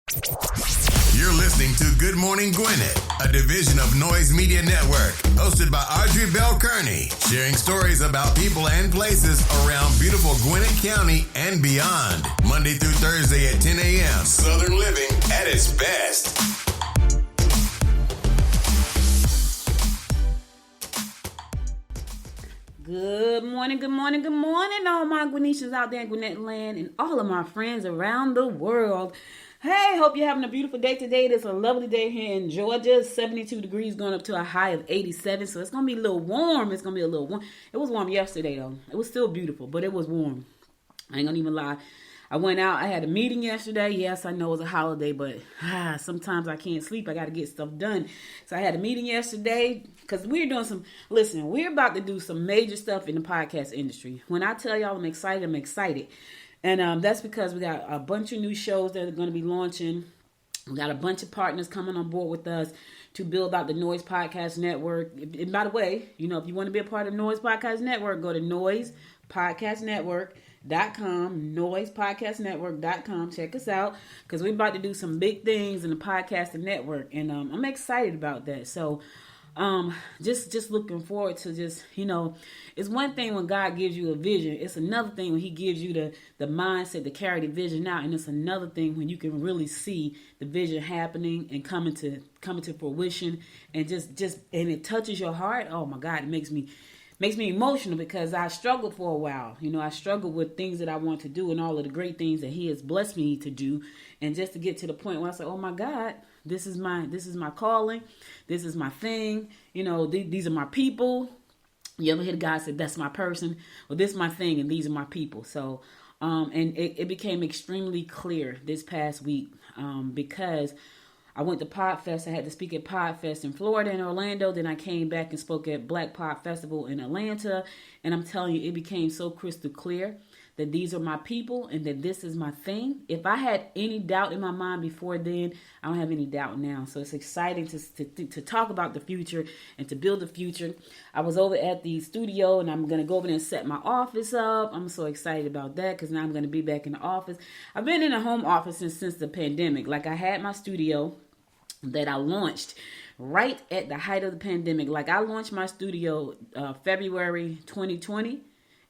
You're listening to Good Morning Gwinnett, a division of Noise Media Network, hosted by Audrey Bell Kearney, sharing stories about people and places around beautiful Gwinnett County and beyond. Monday through Thursday at 10 a.m. Southern living at its best. Good morning, all my Gwinnetians out there in Gwinnett land and all of my friends around the world. Hey, hope you're having a beautiful day today. It's a lovely day here in Georgia. 72 degrees going up to a high of 87, so it's going to be a little warm. It was warm yesterday, though. It was still beautiful, but it was warm. I ain't going to even lie. I went out. I had a meeting yesterday. Yes, I know it was a holiday, but sometimes I can't sleep. I got to get stuff done. So I had a meeting yesterday because we're about to do some major stuff in the podcast industry. When I tell y'all I'm excited. And that's because we got a bunch of new shows that are going to be launching. We got a bunch of partners coming on board with us to build out the Noise Podcast Network. And by the way, if you want to be a part of Noise Podcast Network, go to noisepodcastnetwork.com, noisepodcastnetwork.com. Check us out because we're about to do some big things in the podcasting network. And I'm excited about that. So just looking forward to it's one thing when God gives you a vision. It's another thing when he gives you the mindset to carry the vision out. And it's another thing when you can really see the vision happening and coming to fruition and and it touches your heart. Oh my God, it makes me emotional because I struggled for a while. I struggled with things that I want to do and all of the great things that he has blessed me to do. And just to get to the point where I say, oh my God, this is my calling. This is my thing. These are my people. You ever hear the guy say, that's my person? Well, this is my thing and these are my people. So, and it became extremely clear this past week because I went to Podfest. I had to speak at Podfest in Florida and Orlando. Then I came back and spoke at Black Pod Festival in Atlanta. And I'm telling you, it became so crystal clear that these are my people and that this is my thing. If I had any doubt in my mind before then, I don't have any doubt now. So it's exciting to talk about the future and to build the future. I was over at the studio and I'm going to go over there and set my office up. I'm so excited about that because now I'm going to be back in the office. I've been in a home office since the pandemic. Like I had my studio that I launched right at the height of the pandemic. Like I launched my studio February 2020.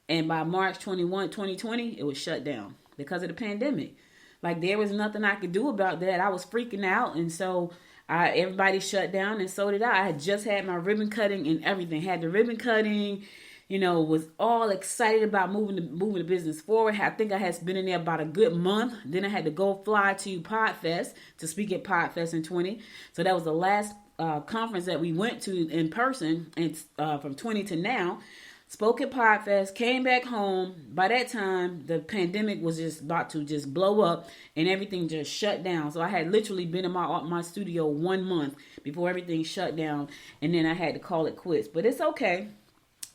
And by March 21, 2020, it was shut down because of the pandemic. Like there was nothing I could do about that. I was freaking out. And so everybody shut down and so did I. I had just had my ribbon cutting and everything. Had the ribbon cutting, was all excited about moving the business forward. I think I had been in there about a good month. Then I had to go fly to Podfest to speak at Podfest in 20. So that was the last conference that we went to in person and from 20 to now. Spoke at Podfest, came back home. By that time, the pandemic was just about to just blow up and everything just shut down. So I had literally been in my studio 1 month before everything shut down. And then I had to call it quits. But it's okay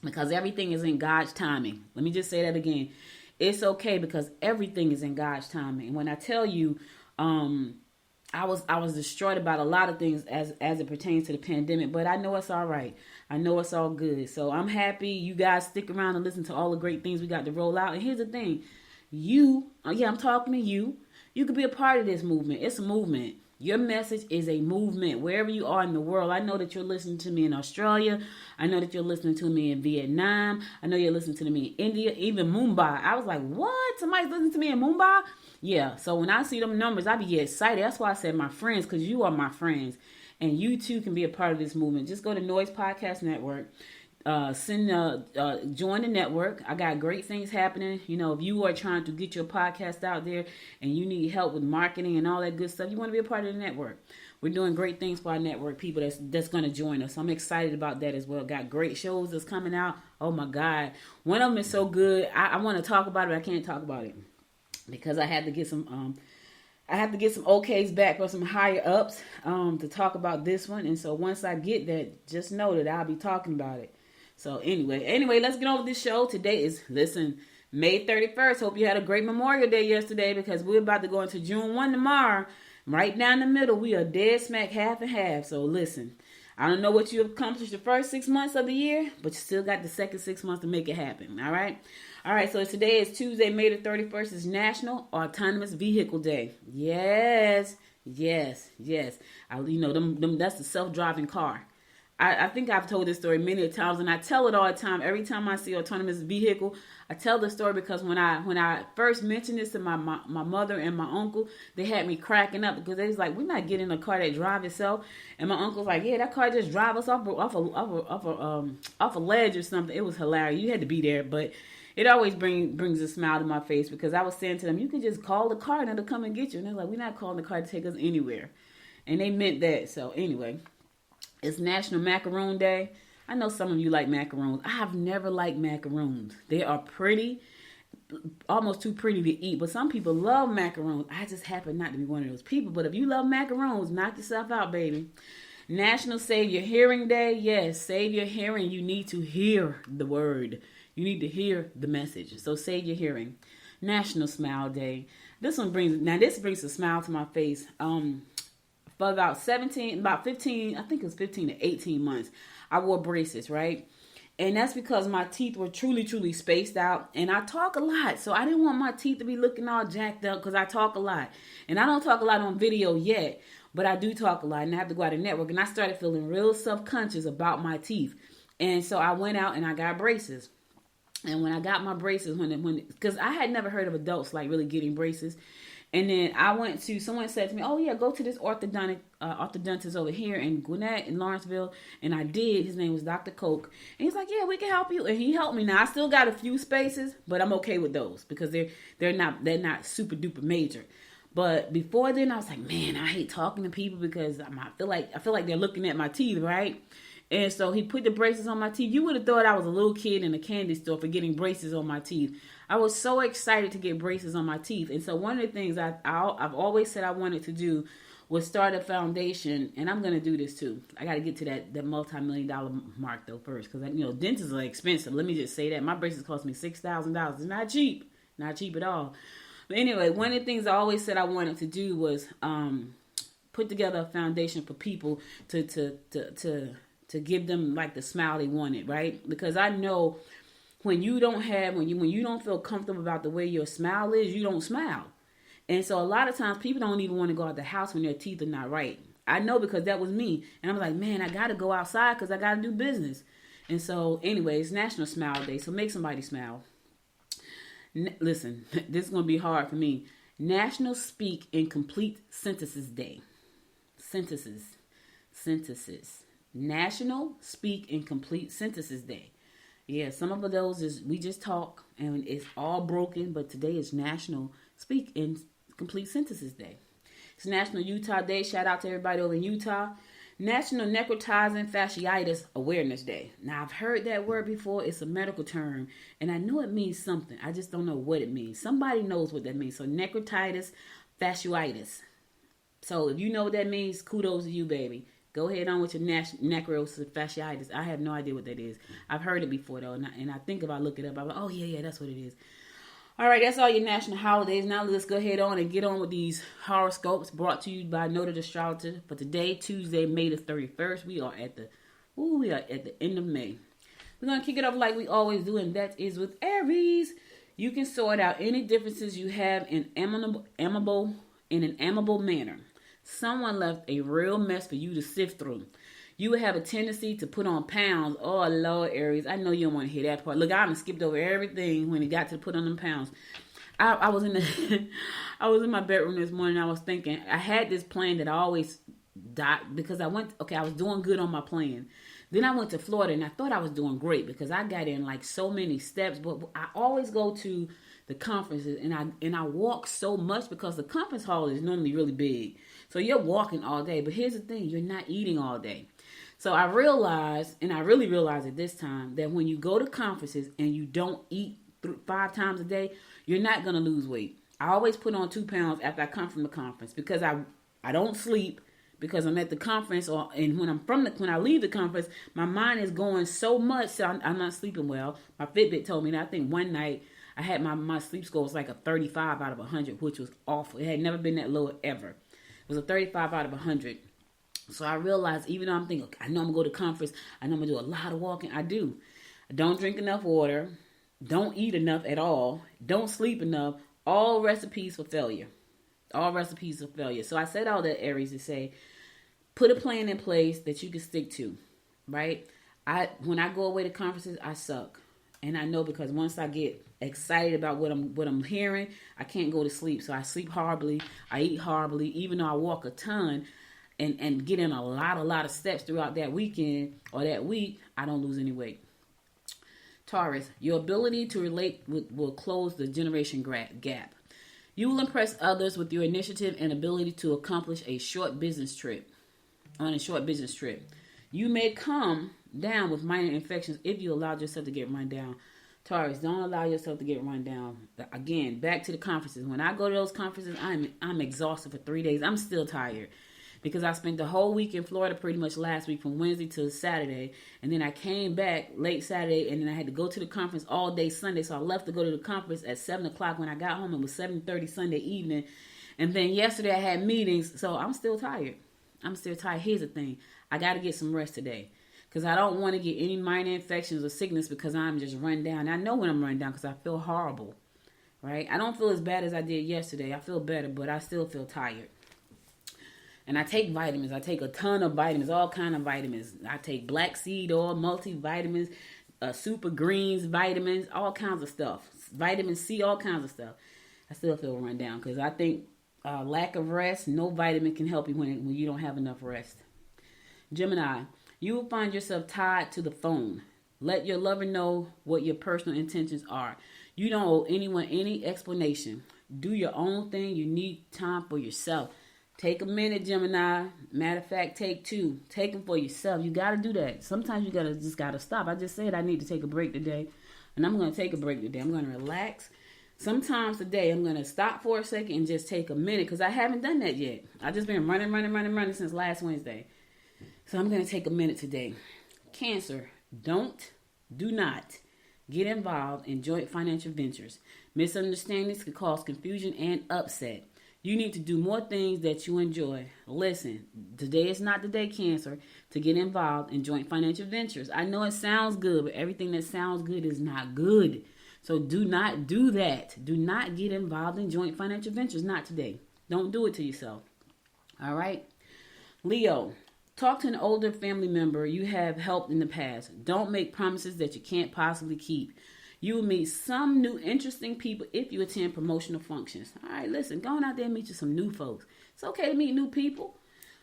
because everything is in God's timing. Let me just say that again. It's okay because everything is in God's timing. And when I tell you, I was destroyed about a lot of things as it pertains to the pandemic, but I know it's all right. I know it's all good. So I'm happy you guys stick around and listen to all the great things we got to roll out. And here's the thing. I'm talking to you. You could be a part of this movement. It's a movement. Your message is a movement wherever you are in the world. I know that you're listening to me in Australia. I know that you're listening to me in Vietnam. I know you're listening to me in India, even Mumbai. I was like, what? Somebody's listening to me in Mumbai? Yeah. So when I see them numbers, I be excited. That's why I said my friends, because you are my friends. And you too can be a part of this movement. Just go to Noise Podcast Network. Join the network. I got great things happening. If you are trying to get your podcast out there and you need help with marketing and all that good stuff, you want to be a part of the network. We're doing great things for our network people that's going to join us. I'm excited about that as well. Got great shows that's coming out. Oh my God. One of them is so good. I want to talk about it, but I can't talk about it because I had to get some okays back for some higher ups to talk about this one. And so once I get that, just know that I'll be talking about it. So anyway, let's get on with this show. Today is, May 31st. Hope you had a great Memorial Day yesterday because we're about to go into June 1 tomorrow. Right down the middle, we are dead smack half and half. So listen, I don't know what you accomplished the first 6 months of the year, but you still got the second 6 months to make it happen. All right. So today is Tuesday, May the 31st. Is National Autonomous Vehicle Day. Yes. Yes, yes. Them that's the self-driving car. I think I've told this story many times, and I tell it all the time. Every time I see an autonomous vehicle, I tell the story because when I first mentioned this to my mother and my uncle, they had me cracking up because they was like, "We're not getting a car that drive itself." And my uncle's like, "Yeah, that car just drive us off a ledge or something." It was hilarious. You had to be there, but it always brings a smile to my face because I was saying to them, "You can just call the car and it'll come and get you." And they're like, "We're not calling the car to take us anywhere," and they meant that. So anyway. It's National Macaroon Day. I know some of you like macaroons. I have never liked macaroons. They are pretty, almost too pretty to eat. But some people love macaroons. I just happen not to be one of those people. But if you love macaroons, knock yourself out, baby. National Save Your Hearing Day. Yes, save your hearing. You need to hear the word. You need to hear the message. So save your hearing. National Smile Day. This brings a smile to my face. For about 15, I think it was 15 to 18 months, I wore braces, right? And that's because my teeth were truly, truly spaced out. And I talk a lot. So I didn't want my teeth to be looking all jacked up because I talk a lot. And I don't talk a lot on video yet, but I do talk a lot. And I have to go out and network. And I started feeling real self-conscious about my teeth. And so I went out and I got braces. And when I got my braces, because I had never heard of adults like really getting braces. And then someone said to me, "Oh yeah, go to this orthodontist over here in Gwinnett in Lawrenceville." And I did. His name was Dr. Coke. And he's like, "Yeah, we can help you." And he helped me. Now I still got a few spaces, but I'm okay with those because they're not super duper major. But before then I was like, man, I hate talking to people because I feel like they're looking at my teeth, right? And so he put the braces on my teeth. You would have thought I was a little kid in a candy store for getting braces on my teeth. I was so excited to get braces on my teeth. And so one of the things I've always said I wanted to do was start a foundation. And I'm going to do this too. I got to get to that multi-million-dollar mark though first. Because, dentists are expensive. Let me just say that. My braces cost me $6,000. It's not cheap. Not cheap at all. But anyway, one of the things I always said I wanted to do was put together a foundation for people to give them like the smile they wanted, right? Because I know when you don't feel comfortable about the way your smile is, you don't smile. And so a lot of times people don't even want to go out the house when their teeth are not right. I know because that was me. And I'm like, man, I got to go outside because I got to do business. And so anyway, it's National Smile Day. So make somebody smile. Listen, this is going to be hard for me. National Speak in Complete Sentences Day. Sentences. National Speak in Complete Sentences Day. Yeah, some of those is we just talk and it's all broken, but today is National Speak in Complete Sentences Day. It's National Utah Day. Shout out to everybody over in Utah. National Necrotizing Fasciitis Awareness Day. Now, I've heard that word before. It's a medical term, and I know it means something. I just don't know what it means. Somebody knows what that means. So, necrotitis fasciitis. So, if you know what that means, kudos to you, baby. Go ahead on with your necrosis fasciitis. I have no idea what that is. I've heard it before, though, and I think if I look it up, I'm like, oh, yeah, that's what it is. All right, that's all your national holidays. Now let's go ahead on and get on with these horoscopes brought to you by Noted Astrologer. For today, Tuesday, May the 31st, we are at the end of May. We're going to kick it off like we always do, and that is with Aries. You can sort out any differences you have in an amicable manner. Someone left a real mess for you to sift through. You would have a tendency to put on pounds. Oh, Lord, Aries. I know you don't want to hear that part. Look, I done skipped over everything when it got to put on them pounds. I was in in my bedroom this morning. I was thinking, I had this plan that I always dot because I was doing good on my plan. Then I went to Florida and I thought I was doing great because I got in like so many steps. But I always go to the conferences and I walk so much because the conference hall is normally really big. So you're walking all day. But here's the thing, you're not eating all day. So I realized, and I really realized at this time, that when you go to conferences and you don't eat 5 times a day, you're not going to lose weight. I always put on 2 pounds after I come from the conference because I don't sleep because I'm at the conference, and when I leave the conference, my mind is going so much, so I'm not sleeping well. My Fitbit told me that I think one night I had my sleep score was like a 35 out of 100, which was awful. It had never been that low ever. It was a 35 out of 100. So I realized, even though I'm thinking, okay, I know I'm going to go to conference, I know I'm going to do a lot of walking, I do. I don't drink enough water, don't eat enough at all, don't sleep enough, all recipes for failure. All recipes of failure. So I said all that, Aries, to say, put a plan in place that you can stick to, right? When I go away to conferences, I suck. And I know because once I get excited about what I'm hearing, I can't go to sleep. So I sleep horribly. I eat horribly. Even though I walk a ton and get in a lot of steps throughout that weekend or that week, I don't lose any weight. Taurus, your ability to relate will close the generation gap. You will impress others with your initiative and ability to accomplish a short business trip. You may come down with minor infections if you allowed yourself to get run down. Taurus, don't allow yourself to get run down. Again, back to the conferences. When I go to those conferences, I'm exhausted for 3 days. I'm still tired because I spent the whole week in Florida pretty much last week from Wednesday to Saturday. And then I came back late Saturday and then I had to go to the conference all day Sunday. So I left to go to the conference at 7 o'clock. When I got home, it was 7:30 Sunday evening. And then yesterday I had meetings. So I'm still tired. Here's the thing. I got to get some rest today because I don't want to get any minor infections or sickness because I'm just run down. I know when I'm run down because I feel horrible, right? I don't feel as bad as I did yesterday. I feel better, but I still feel tired. And I take vitamins. I take a ton of vitamins, all kind of vitamins. I take black seed oil, multivitamins, super greens vitamins, all kinds of stuff. Vitamin C, all kinds of stuff. I still feel run down because I think lack of rest, no vitamin can help you when you don't have enough rest. Gemini, you will find yourself tied to the phone. Let your lover know what your personal intentions are. You don't owe anyone any explanation. Do your own thing. You need time for yourself. Take a minute, Gemini. Matter of fact, take 2. Take them for yourself. You got to do that. Sometimes you just got to stop. I just said I need to take a break today. And I'm going to take a break today. I'm going to relax. Sometimes today I'm going to stop for a second and just take a minute because I haven't done that yet. I've just been running since last Wednesday. So I'm going to take a minute today. Cancer, do not get involved in joint financial ventures. Misunderstandings could cause confusion and upset. You need to do more things that you enjoy. Listen, today is not the day, Cancer, to get involved in joint financial ventures. I know it sounds good, but everything that sounds good is not good. So do not do that. Do not get involved in joint financial ventures. Not today. Don't do it to yourself. All right? Leo, talk to an older family member you have helped in the past. Don't make promises that you can't possibly keep. You will meet some new interesting people if you attend promotional functions. All right, listen, go on out there and meet you some new folks. It's okay to meet new people,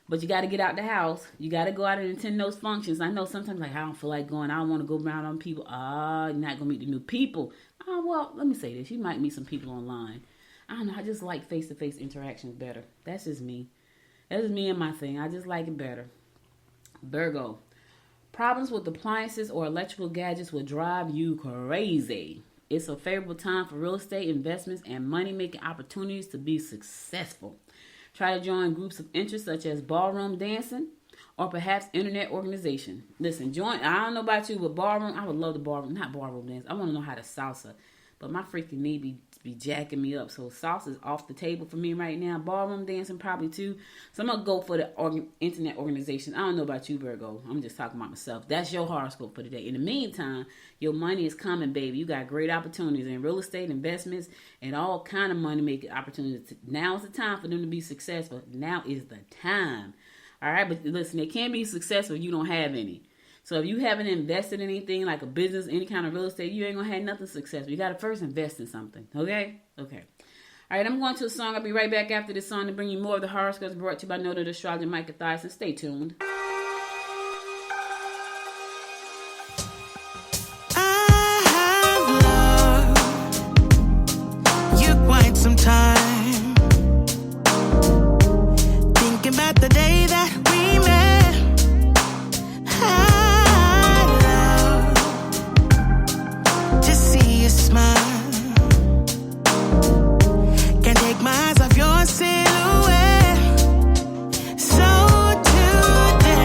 but you got to get out the house. You got to go out and attend those functions. I know sometimes like I don't feel like going. I don't want to go around on people. You're not going to meet the new people. Well, let me say this. You might meet some people online. I don't know. I just like face-to-face interactions better. That's just me. That's just me and my thing. I just like it better. Virgo. Problems with appliances or electrical gadgets will drive you crazy. It's a favorable time for real estate investments and money-making opportunities to be successful. Try to join groups of interest such as ballroom dancing or perhaps internet organization. Listen, I don't know about you, but ballroom, I would love the not ballroom dance. I want to know how to salsa, but my freaking knee be jacking me up. So salsa is off the table for me right now. Ballroom dancing probably too. So I'm going to go for the internet organization. I don't know about you, Virgo. I'm just talking about myself. That's your horoscope for today. In the meantime, your money is coming, baby. You got great opportunities in real estate, investments, and all kind of money-making opportunities. Now is the time for them to be successful. Now is the time. All right, but listen, they can't be successful if you don't have any. So if you haven't invested in anything like a business, any kind of real estate, you ain't going to have nothing successful. You got to first invest in something. Okay? Okay. All right, I'm going to a song. I'll be right back after this song to bring you more of the horoscopes brought to you by noted astrologer Micah Thiason. Stay tuned. I have loved you quite some time. Thinking about the day that we met. I love to see you smile. Can't take my eyes off your silhouette. So today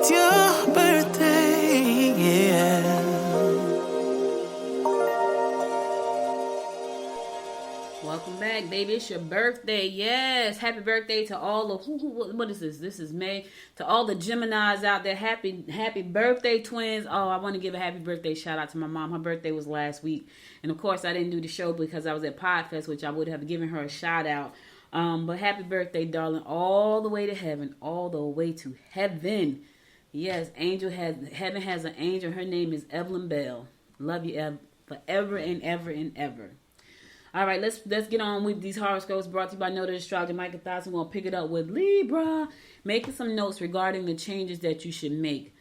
it's your birthday, yeah. Welcome back, baby. It's your birthday. Yes. Happy birthday to all of what is this? This is May. To all the Geminis out there. Happy birthday, twins. Oh, I want to give a happy birthday shout out to my mom. Her birthday was last week. And of course, I didn't do the show because I was at Podfest, which I would have given her a shout out. But happy birthday, darling. All the way to heaven. All the way to heaven. Yes, heaven has an angel. Her name is Evelyn Bell. Love you, Ev, forever and ever and ever. All right, let's get on with these horoscopes brought to you by Noted Astrologer Micah Thoughts. We're going to pick it up with Libra. Making some notes regarding the changes that you should make.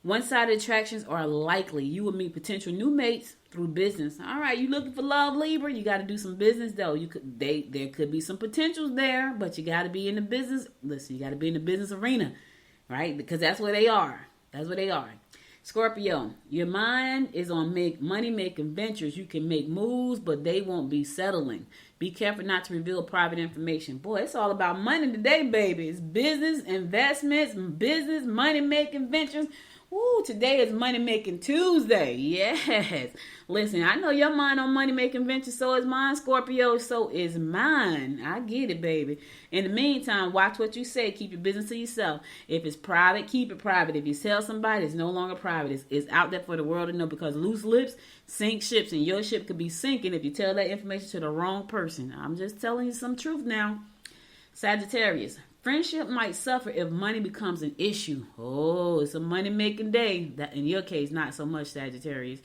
One-sided attractions are likely. You will meet potential new mates through business. All right, you looking for love, Libra? You got to do some business, though. There could be some potentials there, but you got to be in the business. Listen, you got to be in the business arena, right? Because that's where they are. That's where they are. Scorpio, your mind is on money-making ventures. You can make moves, but they won't be settling. Be careful not to reveal private information. Boy, it's all about money today, baby. It's business, investments, business, money-making ventures. Woo, today is Money Making Tuesday. Yes. Listen, I know your mind on money making ventures, so is mine, Scorpio, so is mine. I get it, baby. In the meantime, watch what you say. Keep your business to yourself. If it's private, keep it private. If you tell somebody, it's no longer private. It's out there for the world to know, because loose lips sink ships, and your ship could be sinking if you tell that information to the wrong person. I'm just telling you some truth now. Sagittarius. Friendship might suffer if money becomes an issue. Oh, it's a money-making day. That, in your case, not so much, Sagittarius.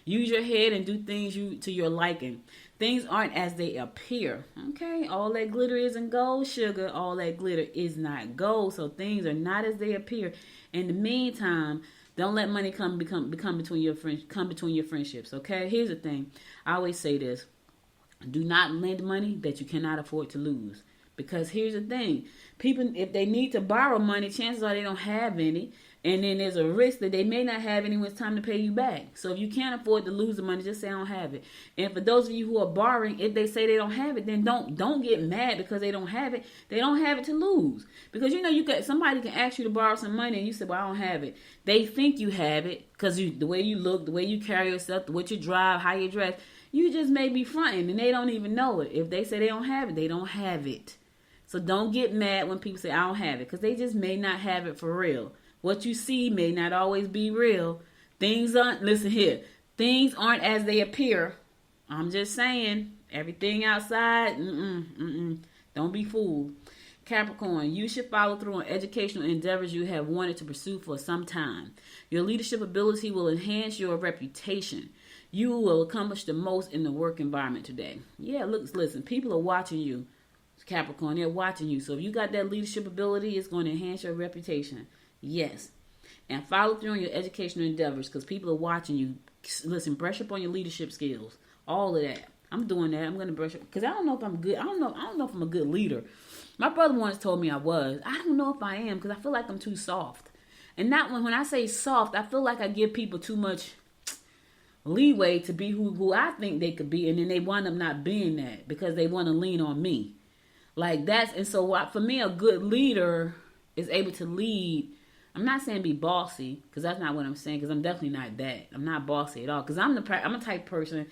Use your head and do things to your liking. Things aren't as they appear. Okay, all that glitter isn't gold, sugar. All that glitter is not gold. So things are not as they appear. In the meantime, don't let money come between your friendships. Okay, here's the thing. I always say this: do not lend money that you cannot afford to lose. Because here's the thing, people, if they need to borrow money, chances are they don't have any. And then there's a risk that they may not have any when it's time to pay you back. So if you can't afford to lose the money, just say I don't have it. And for those of you who are borrowing, if they say they don't have it, then don't get mad because they don't have it. They don't have it to lose. Because somebody can ask you to borrow some money and you say, well, I don't have it. They think you have it because the way you look, the way you carry yourself, what you drive, how you dress, you just may be fronting and they don't even know it. If they say they don't have it, they don't have it. So don't get mad when people say, I don't have it, because they just may not have it for real. What you see may not always be real. Listen here, things aren't as they appear. I'm just saying, everything outside, don't be fooled. Capricorn, you should follow through on educational endeavors you have wanted to pursue for some time. Your leadership ability will enhance your reputation. You will accomplish the most in the work environment today. Yeah, listen, people are watching you. Capricorn, they're watching you. So if you got that leadership ability, it's going to enhance your reputation. Yes. And follow through on your educational endeavors, because people are watching you. Listen, brush up on your leadership skills. All of that. I'm doing that. I'm going to brush up, because I don't know if I'm good. I don't know if I'm a good leader. My brother once told me I was. I don't know if I am, because I feel like I'm too soft. And not when I say soft, I feel like I give people too much leeway to be who I think they could be, and then they wind up not being that because they want to lean on me. Like and so for me, a good leader is able to lead. I'm not saying be bossy, because that's not what I'm saying, because I'm definitely not that. I'm not bossy at all, because I'm a type person,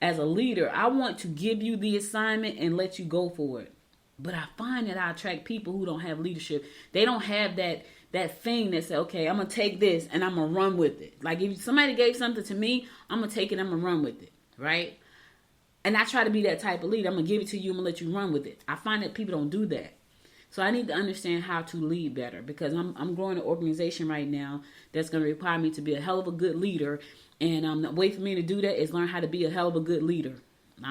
as a leader, I want to give you the assignment and let you go for it. But I find that I attract people who don't have leadership. They don't have that thing that say, okay, I'm going to take this and I'm going to run with it. Like if somebody gave something to me, I'm going to take it, I'm going to run with it, right? And I try to be that type of leader. I'm going to give it to you. I'm going to let you run with it. I find that people don't do that. So I need to understand how to lead better, because I'm growing an organization right now that's going to require me to be a hell of a good leader. And the way for me to do that is learn how to be a hell of a good leader.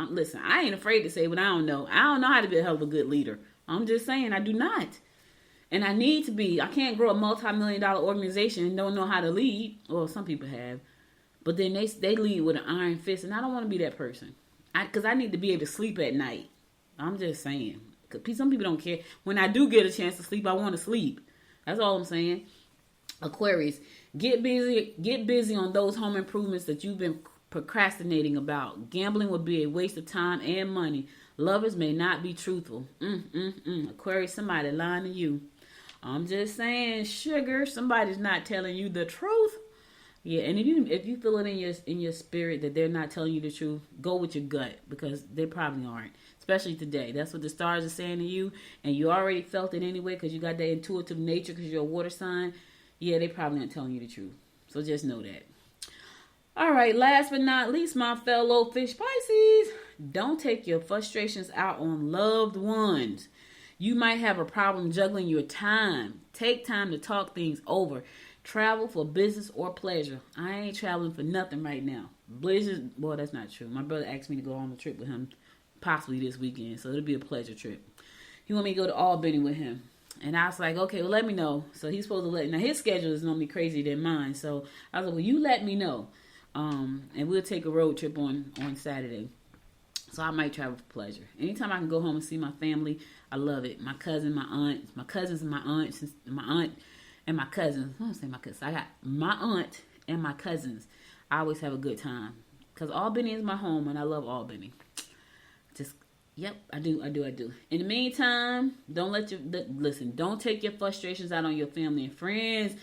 Listen, I ain't afraid to say what I don't know. I don't know how to be a hell of a good leader. I'm just saying I do not. And I need to be. I can't grow a multi-million-dollar organization and don't know how to lead. Well, some people have. But then they lead with an iron fist, and I don't want to be that person. Because I need to be able to sleep at night. I'm just saying. Because some people don't care. When I do get a chance to sleep, I want to sleep. That's all I'm saying. Aquarius, get busy on those home improvements that you've been procrastinating about. Gambling would be a waste of time and money. Lovers may not be truthful. Aquarius, somebody lying to you. I'm just saying, sugar, somebody's not telling you the truth. Yeah, and if you feel it in your spirit that they're not telling you the truth, go with your gut, because they probably aren't. Especially today. That's what the stars are saying to you, and you already felt it anyway because you got that intuitive nature because you're a water sign. Yeah, they probably aren't telling you the truth. So just know that. All right, last but not least, my fellow fish Pisces, don't take your frustrations out on loved ones. You might have a problem juggling your time. Take time to talk things over. Travel for business or pleasure. I ain't traveling for nothing right now. Blizzard, boy, that's not true. My brother asked me to go on a trip with him possibly this weekend, so it'll be a pleasure trip. He want me to go to Albany with him. And I was like, okay, well, let me know. So he's supposed to let, now his schedule is normally crazier than mine. So I was like, well, you let me know. And we'll take a road trip on Saturday. So I might travel for pleasure. Anytime I can go home and see my family, I love it. My cousin, my cousins and my aunts, my aunt and my cousins. I don't say my cousins. I got my aunt and my cousins. I always have a good time. Because Albany is my home and I love Albany. Yep, I do. In the meantime, don't take your frustrations out on your family and friends.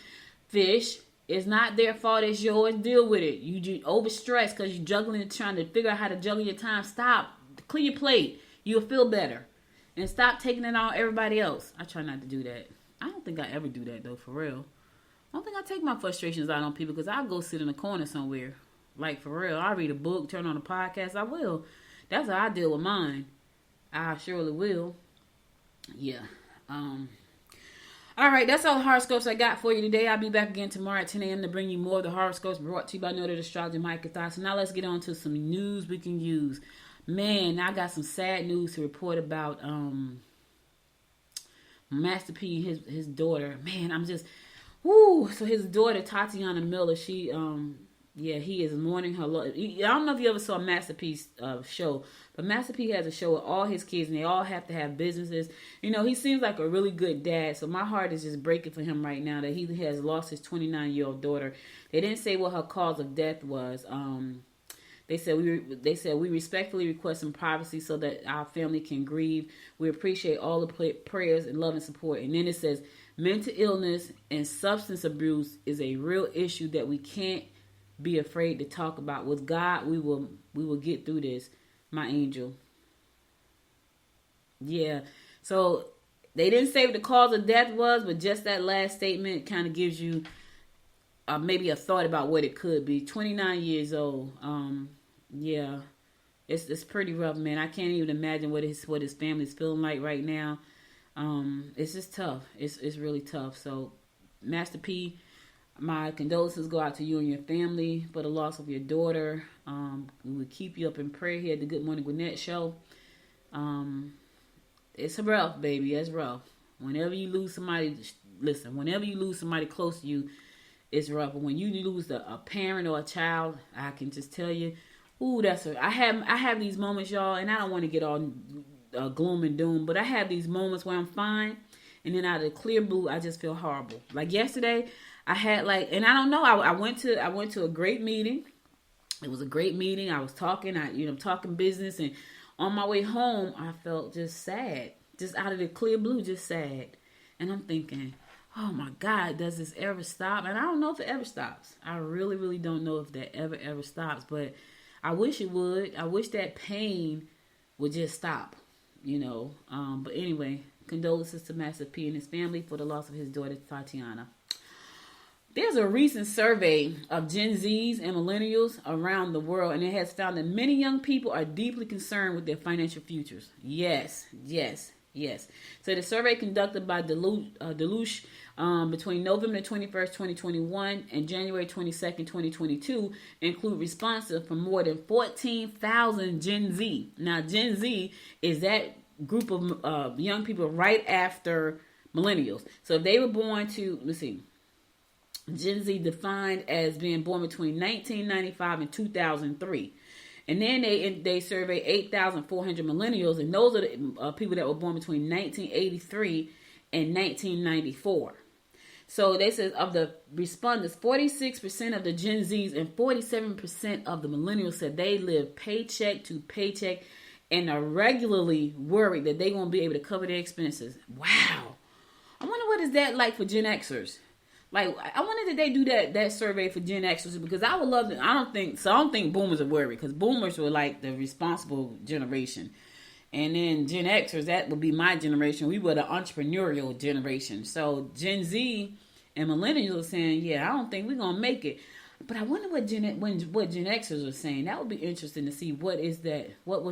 Fish, it's not their fault, it's yours. Deal with it. You overstressed because you're juggling and trying to figure out how to juggle your time. Stop. Clear your plate. You'll feel better. And stop taking it on everybody else. I try not to do that. I don't think I ever do that, though, for real. I don't think I take my frustrations out on people because I'll go sit in a corner somewhere. Like, for real. I'll read a book, turn on a podcast. I will. That's how I deal with mine. I surely will. Yeah. All right, that's all the horoscopes I got for you today. I'll be back again tomorrow at 10 a.m. to bring you more of the horoscopes brought to you by Noted Astrologer Micah Thoughts. So now let's get on to some news we can use. Man, I got some sad news to report about Master P, his daughter. Man, I'm just, whoo. So his daughter, Tatiana Miller, she, he is mourning her loss. I don't know if you ever saw Master P's show, but Master P has a show with all his kids, and they all have to have businesses. You know, he seems like a really good dad, so my heart is just breaking for him right now that he has lost his 29-year-old daughter. They didn't say what her cause of death was. They said we respectfully request some privacy so that our family can grieve. We appreciate all the prayers and love and support. And then it says mental illness and substance abuse is a real issue that we can't be afraid to talk about. With God, we will get through this, my angel. Yeah. So they didn't say what the cause of death was, but just that last statement kind of gives you maybe a thought about what it could be. 29 years old. Yeah, it's pretty rough, man. I can't even imagine what his family's feeling like right now. It's just tough. It's really tough. So, Master P, my condolences go out to you and your family for the loss of your daughter. We will keep you up in prayer here at the Good Morning Gwinnett show. It's rough, baby. It's rough. Whenever you lose somebody, listen, whenever you lose somebody close to you, it's rough. But when you lose a parent or a child, I can just tell you, ooh, I have these moments, y'all, and I don't want to get all gloom and doom, but I have these moments where I'm fine, and then out of the clear blue, I just feel horrible. Like yesterday, I had and I don't know, I went to a great meeting. It was a great meeting. I was talking, talking business, and on my way home, I felt just sad, just out of the clear blue, just sad, and I'm thinking, oh my God, does this ever stop? And I don't know if it ever stops. I really, really don't know if that ever stops, but I wish it would. I wish that pain would just stop, But anyway, condolences to Master P and his family for the loss of his daughter, Tatiana. There's a recent survey of Gen Zs and millennials around the world, and it has found that many young people are deeply concerned with their financial futures. Yes. So the survey conducted by Deloitte between November 21st, 2021 and January 22nd, 2022 include responses from more than 14,000 Gen Z. Now, Gen Z is that group of young people right after millennials. So if they were born Gen Z defined as being born between 1995 and 2003. And then they surveyed 8,400 millennials, and those are the people that were born between 1983 and 1994. So they said of the respondents, 46% of the Gen Zs and 47% of the millennials said they live paycheck to paycheck and are regularly worried that they won't be able to cover their expenses. Wow. I wonder what is that like for Gen Xers? Like, I wonder did they do that survey for Gen Xers, because I would love to. I don't think boomers are worried, because boomers were like the responsible generation. And then Gen Xers, that would be my generation. We were the entrepreneurial generation. So Gen Z and millennials are saying, yeah, I don't think we're going to make it. But I wonder what Gen Xers are saying. That would be interesting to see what was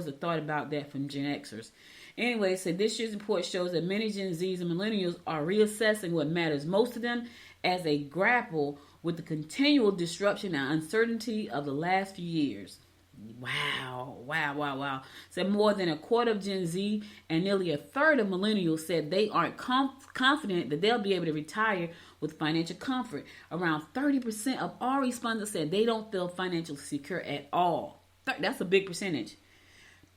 the thought about that from Gen Xers. Anyway, so this year's report shows that many Gen Zs and millennials are reassessing what matters most to them as they grapple with the continual disruption and uncertainty of the last few years. Wow. So more than a quarter of Gen Z and nearly a third of millennials said they aren't confident that they'll be able to retire with financial comfort. Around 30% of all respondents said they don't feel financially secure at all. That's a big percentage.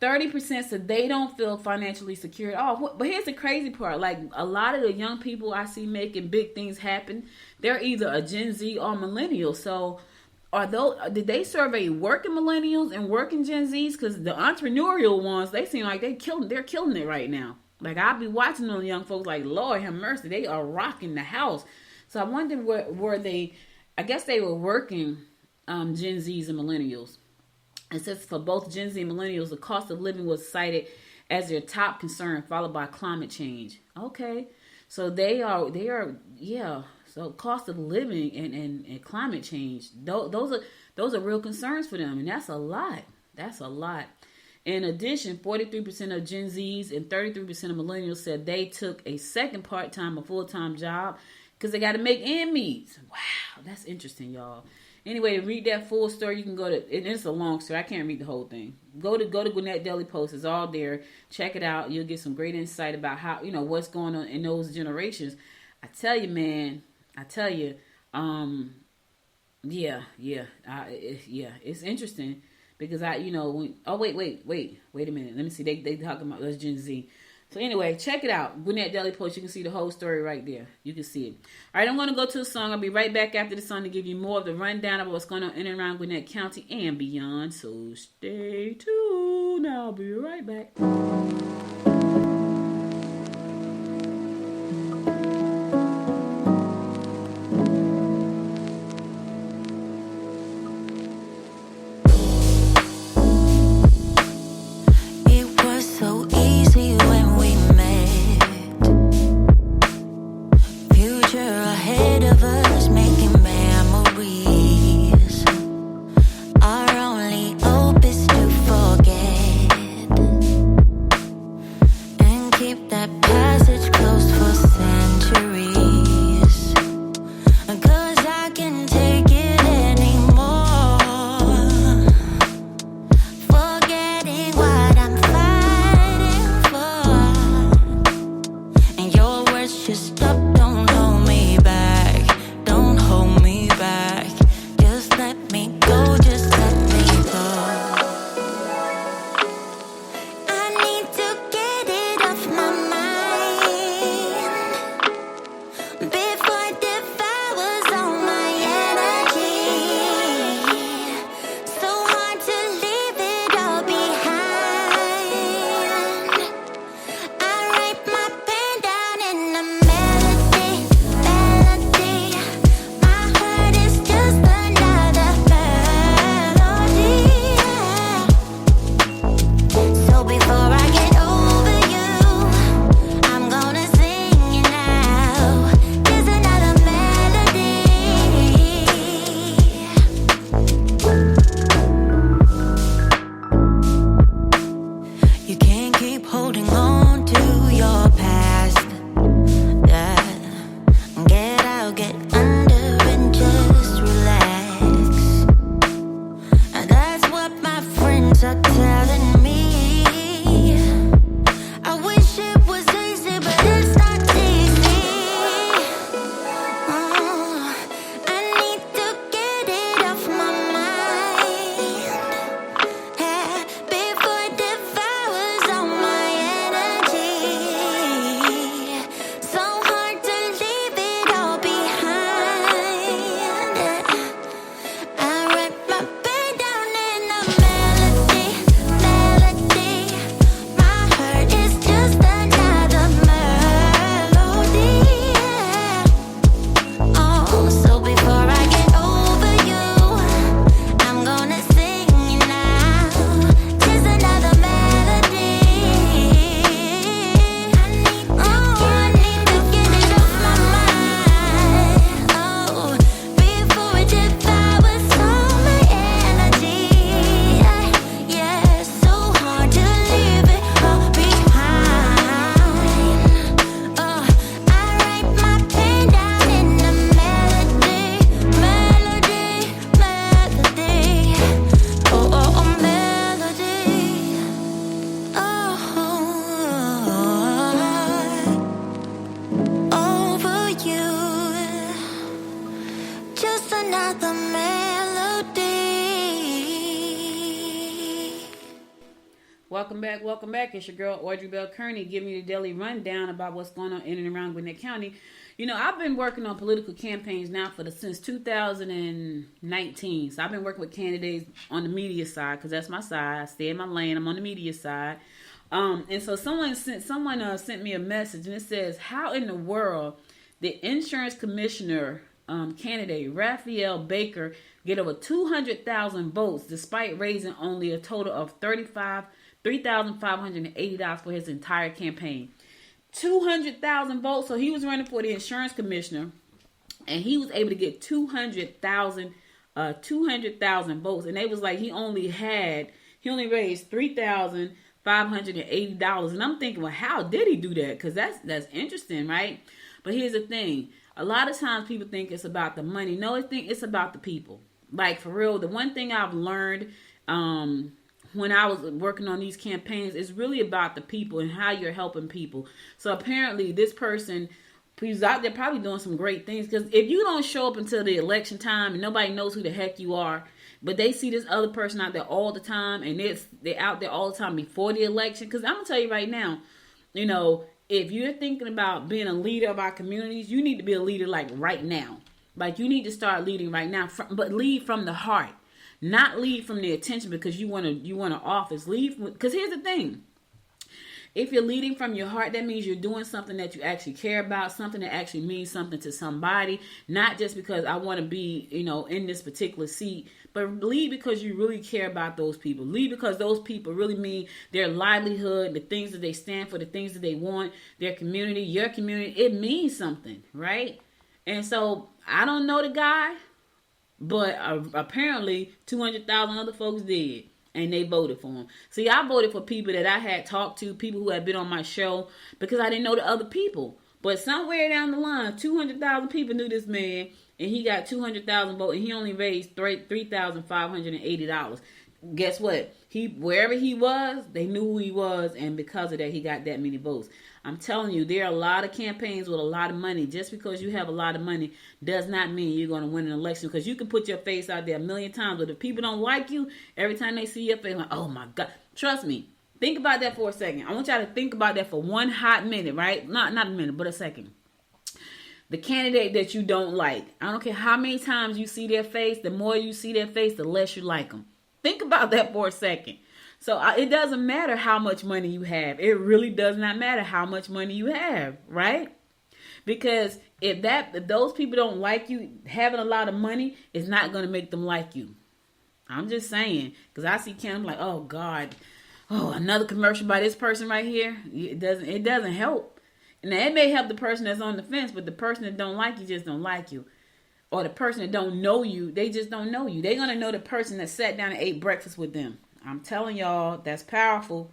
30% said they don't feel financially secure at all. But here's the crazy part. Like, a lot of the young people I see making big things happen, they're either a Gen Z or millennial. So did they survey working millennials and working Gen Zs? Because the entrepreneurial ones, they seem like they're killing it right now. Like, I'll be watching those young folks like, Lord have mercy, they are rocking the house. So I wonder were they, I guess they were working Gen Zs and millennials. It says for both Gen Z and millennials, the cost of living was cited as their top concern, followed by climate change. Okay, so they are, yeah. So cost of living and climate change, those are real concerns for them, and that's a lot. That's a lot. In addition, 43% of Gen Zs and 33% of millennials said they took a second part-time or full-time job because they got to make ends meet. Wow, that's interesting, y'all. Anyway, to read that full story, you can go to, and it's a long story. I can't read the whole thing. Go to Gwinnett Daily Post. It's all there. Check it out. You'll get some great insight about how, what's going on in those generations. I tell you, man. Yeah. It's interesting because wait a minute. Let me see. They talking about those Gen Z. So anyway, check it out. Gwinnett Daily Post. You can see the whole story right there. You can see it. All right, I'm going to go to a song. I'll be right back after the song to give you more of the rundown of what's going on in and around Gwinnett County and beyond. So stay tuned. I'll be right back. Welcome back, welcome back. It's your girl Audrey Bell Kearney giving you the daily rundown about what's going on in and around Gwinnett County. You know, I've been working on political campaigns now since 2019. So I've been working with candidates on the media side because that's my side. I stay in my lane. I'm on the media side. And so someone sent me a message and it says, how in the world did insurance commissioner candidate Raphael Baker get over 200,000 votes despite raising only a total of $3,580 for his entire campaign? 200,000 votes. So he was running for the insurance commissioner, and he was able to get 200,000 votes. And they was like he only raised $3,580. And I'm thinking, well, how did he do that? Because that's interesting, right? But here's the thing: a lot of times people think it's about the money. No, I think it's about the people. Like, for real, the one thing I've learned when I was working on these campaigns is really about the people and how you're helping people. So apparently this person who's out there probably doing some great things, because if you don't show up until the election time and nobody knows who the heck you are, but they see this other person out there all the time and they're out there all the time before the election. Because I'm going to tell you right now, you know, if you're thinking about being a leader of our communities, you need to be a leader like right now. Like, you need to start leading right now, but lead from the heart, not lead from the attention because you want an office. Lead because here's the thing: if you're leading from your heart, that means you're doing something that you actually care about, something that actually means something to somebody, not just because I want to be, you know, in this particular seat, but lead because you really care about those people. Lead because those people really mean their livelihood, the things that they stand for, the things that they want, their community, your community. It means something, right? And so I don't know the guy, but apparently 200,000 other folks did, and they voted for him. See, I voted for people that I had talked to, people who had been on my show, because I didn't know the other people. But somewhere down the line, 200,000 people knew this man, and he got 200,000 votes, and he only raised $3,580. Guess what? Wherever he was, they knew who he was, and because of that, he got that many votes. I'm telling you, there are a lot of campaigns with a lot of money. Just because you have a lot of money does not mean you're going to win an election, because you can put your face out there a million times, but if people don't like you, every time they see your face, like, oh my God. Trust me. Think about that for a second. I want y'all to think about that for one hot minute, right? Not a minute, but a second. The candidate that you don't like, I don't care how many times you see their face, the more you see their face, the less you like them. Think about that for a second. So it doesn't matter how much money you have. It really does not matter how much money you have, right? Because if those people don't like you, having a lot of money is not going to make them like you. I'm just saying, because I see Ken, I'm like, oh God, another commercial by this person right here. It doesn't help. Now it may help the person that's on the fence, but the person that don't like you just don't like you. Or the person that don't know you, they just don't know you. They're going to know the person that sat down and ate breakfast with them. I'm telling y'all, that's powerful,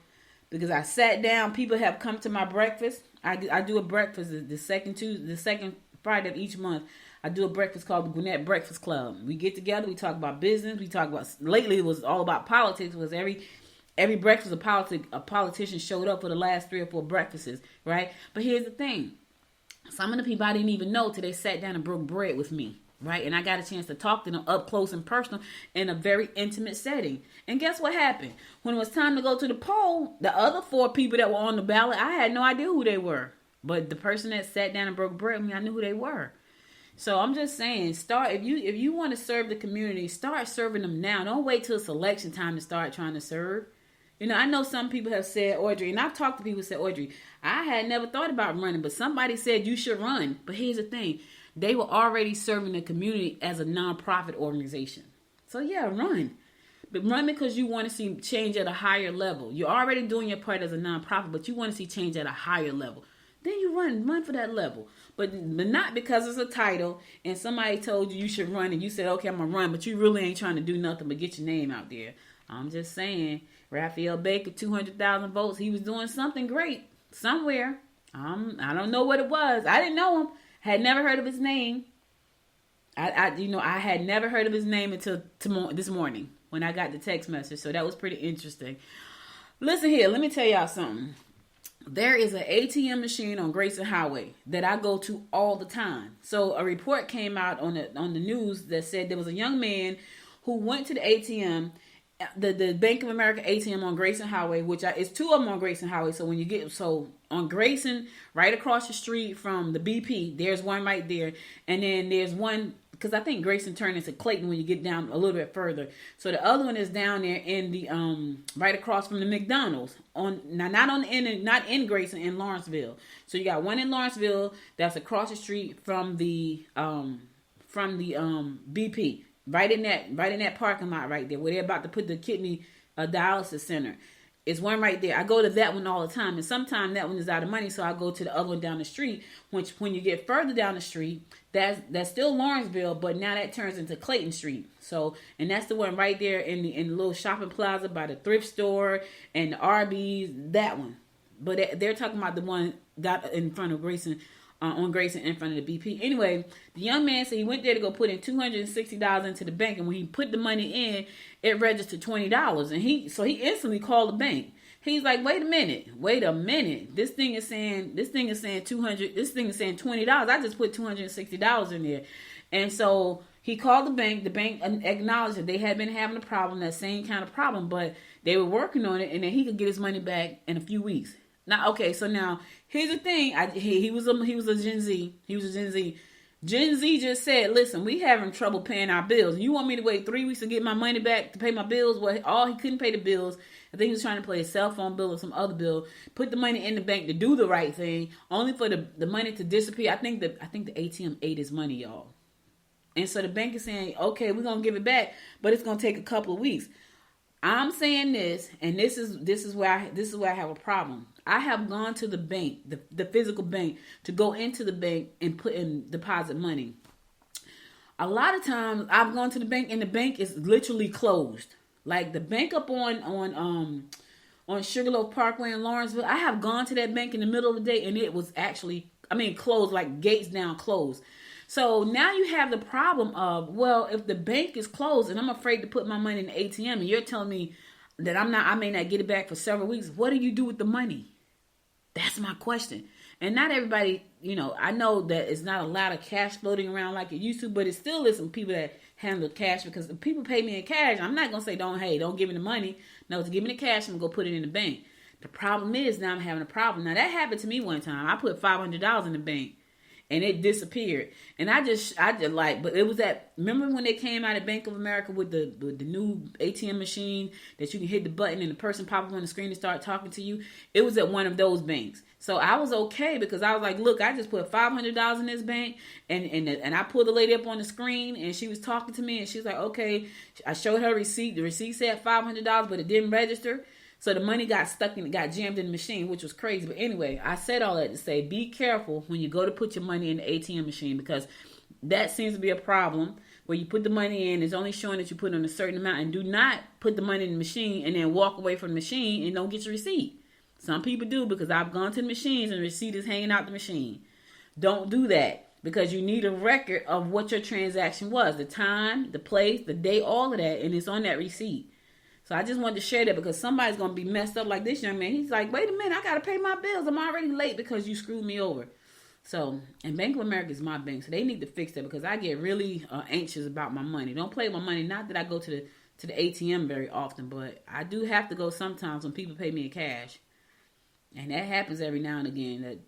because I sat down. People have come to my breakfast. I do a breakfast the second Friday of each month. I do a breakfast called the Gwinnett Breakfast Club. We get together. We talk about business. We talk about, lately it was all about politics. It was every breakfast a politician showed up for the last 3 or 4 breakfasts, right? But here's the thing: some of the people I didn't even know till they sat down and broke bread with me. Right? And I got a chance to talk to them up close and personal in a very intimate setting. And guess what happened? When it was time to go to the poll, the other 4 people that were on the ballot, I had no idea who they were. But the person that sat down and broke bread with me, I knew who they were. So I'm just saying, if you want to serve the community, start serving them now. Don't wait till it's election time to start trying to serve. You know, I know some people have said, Audrey, and I've talked to people who said, Audrey, I had never thought about running, but somebody said you should run. But here's the thing. They were already serving the community as a nonprofit organization. So yeah, run. But run because you want to see change at a higher level. You're already doing your part as a nonprofit, but you want to see change at a higher level. Then you run for that level. But not because it's a title and somebody told you should run and you said, okay, I'm going to run, but you really ain't trying to do nothing but get your name out there. I'm just saying, Raphael Baker, 200,000 votes. He was doing something great somewhere. I don't know what it was. I didn't know him. Had never heard of his name. I had never heard of his name until this morning when I got the text message. So that was pretty interesting. Listen here, let me tell y'all something. There is an ATM machine on Grayson Highway that I go to all the time. So a report came out on the news that said there was a young man who went to the ATM the Bank of America ATM on Grayson Highway, it's two of them on Grayson Highway. So when you get on Grayson, right across the street from the BP, there's one right there, and then there's one because I think Grayson turned into Clayton when you get down a little bit further. So the other one is down there in the right across from the McDonald's not in Grayson, in Lawrenceville. So you got one in Lawrenceville that's across the street from the BP. Right in that parking lot right there where they're about to put the kidney dialysis center. It's one right there. I go to that one all the time, and sometimes that one is out of money, so I go to the other one down the street. Which, when you get further down the street, that's still Lawrenceville, but now that turns into Clayton Street. So, and that's the one right there in the little shopping plaza by the thrift store and the Arby's. That one, but they're talking about the one got in front of Grayson. On Grayson in front of the BP. Anyway, the young man said he went there to go put in $260 into the bank, and when he put the money in, it registered $20. And he instantly called the bank. He's like, wait a minute. This thing is saying $200. This thing is saying $20. I just put $260 in there. And so he called the bank. The bank acknowledged that they had been having a problem, that same kind of problem, but they were working on it, and then he could get his money back in a few weeks. Now, okay, so now here's the thing. He was a Gen Z. He was a Gen Z. Gen Z just said, "Listen, we having trouble paying our bills. You want me to wait 3 weeks to get my money back to pay my bills?" Well, he couldn't pay the bills. I think he was trying to pay a cell phone bill or some other bill. Put the money in the bank to do the right thing, only for the money to disappear. I think the ATM ate his money, y'all. And so the bank is saying, "Okay, we're gonna give it back, but it's gonna take a couple of weeks." I'm saying this, and this is where I have a problem. I have gone to the bank, the physical bank, to go into the bank and put in deposit money. A lot of times I've gone to the bank and the bank is literally closed. Like the bank up on Sugarloaf Parkway in Lawrenceville, I have gone to that bank in the middle of the day and it was actually, closed, like gates down closed. So now you have the problem of, well, if the bank is closed and I'm afraid to put my money in the ATM and you're telling me that I may not get it back for several weeks, what do you do with the money? That's my question. And not everybody, I know that it's not a lot of cash floating around like it used to, but it still is some people that handle cash, because if people pay me in cash, I'm not going to say, don't give me the money. No, to give me the cash, I'm going to go put it in the bank. The problem is now I'm having a problem. Now that happened to me one time. I put $500 in the bank. And it disappeared. And I just but it was remember when they came out at Bank of America with the new ATM machine that you can hit the button and the person pop up on the screen and start talking to you? It was at one of those banks. So I was okay, because I was like, look, I just put $500 in this bank, and I pulled the lady up on the screen and she was talking to me and she was like, okay. I showed her receipt. The receipt said $500, but it didn't register. So the money got got jammed in the machine, which was crazy. But anyway, I said all that to say, be careful when you go to put your money in the ATM machine, because that seems to be a problem where you put the money in, it's only showing that you put in a certain amount, and do not put the money in the machine and then walk away from the machine and don't get your receipt. Some people do, because I've gone to the machines and the receipt is hanging out the machine. Don't do that, because you need a record of what your transaction was, the time, the place, the day, all of that, and it's on that receipt. So I just wanted to share that, because somebody's going to be messed up like this young man. He's like, wait a minute, I got to pay my bills. I'm already late because you screwed me over. So, and Bank of America is my bank, so they need to fix that, because I get really anxious about my money. Don't play with my money. Not that I go to the ATM very often, but I do have to go sometimes when people pay me in cash. And that happens every now and again.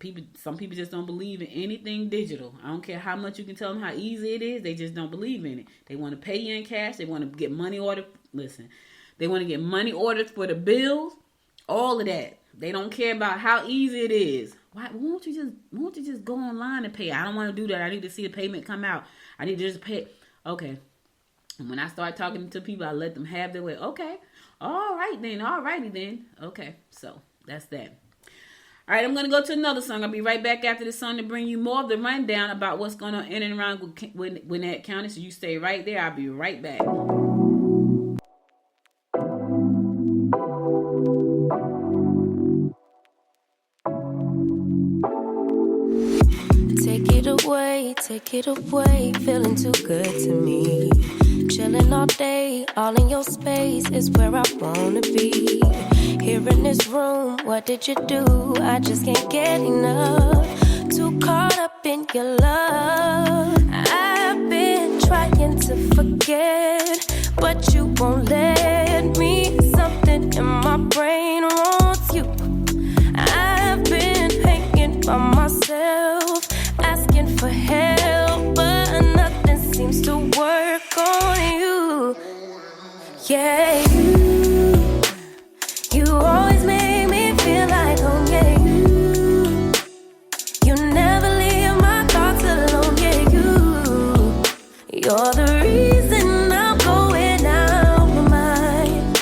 Some people just don't believe in anything digital. I don't care how much you can tell them how easy it is. They just don't believe in it. They want to pay you in cash. They want to get money ordered. Listen. They want to get money ordered for the bills, all of that. They don't care about how easy it is. Why won't you just go online and pay? I don't want to do that. I need to see the payment come out. I need to just pay. Okay. And when I start talking to people, I let them have their way. Okay. All right then. All righty then. Okay. So that's that. All right. I'm going to go to another song. I'll be right back after this song to bring you more of the rundown about what's going on in and around Gwinnett County. So you stay right there. I'll be right back. Take it away, feeling too good to me. Chilling all day, all in your space is where I wanna be. Here in this room, what did you do? I just can't get enough. Too caught up in your love. I've been trying to forget, but you won't let me. brain wants you. I've been hanging by myself, asking for help, but nothing seems to work on you. Yeah, you always make me feel like home. Yeah, you never leave my thoughts alone. Yeah, you're the reason I'm going out my mind.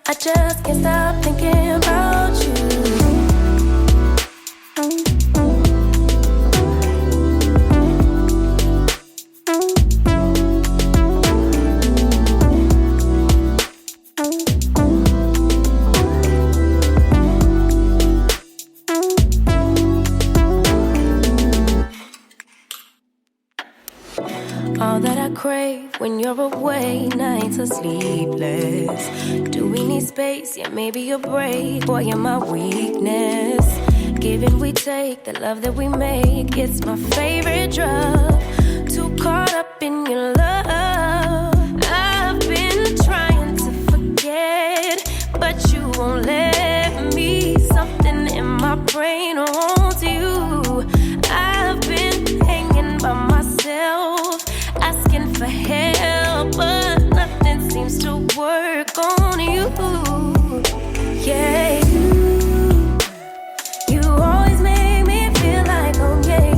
I just can't stop thinking about you. All that I crave when you're away, nights are sleepless. Do we need space? Yeah, maybe a break. Boy, you're my weakness. Give and we take, the love that we make, it's my favorite drug. Too caught up in your love. I've been trying to forget, but you won't let me. Something in my brain wants you. I've been hanging by myself, asking for help, but nothing seems to work on you. Yeah, you always make me feel like home. Yeah,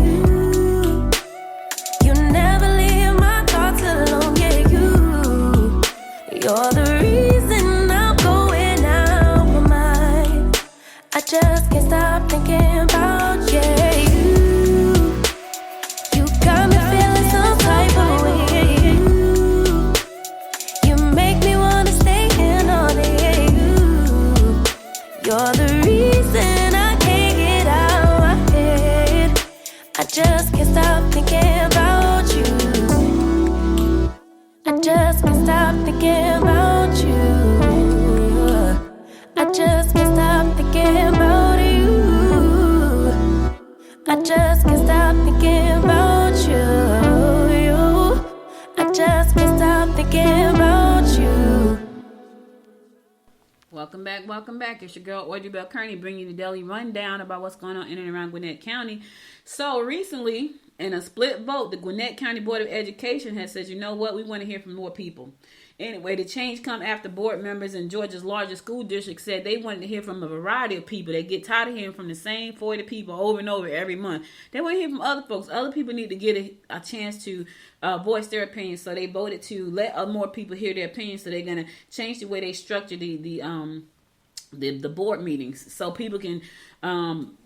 you never leave my thoughts alone. Yeah, you're the reason I'm going out my mind. I just can't stop thinking about you. You got me feeling some type of way. You make me wanna stay in all day. You're the reason I can't get out my head. I just can't stop thinking about you. I just can't stop thinking about you. I just can't stop thinking about you. I just can't stop thinking about you. I just can't stop thinking about you. Welcome back. It's your girl, Audrey Bell Kearney, bringing you the daily rundown about what's going on in and around Gwinnett County. So recently, in a split vote, the Gwinnett County Board of Education has said, you know what, we want to hear from more people. Anyway, the change come after board members in Georgia's largest school district said they wanted to hear from a variety of people. They get tired of hearing from the same 40 people over and over every month. They want to hear from other folks. Other people need to get a chance to voice their opinions. So they voted to let more people hear their opinions. So they're going to change the way they structure the board meetings, so people can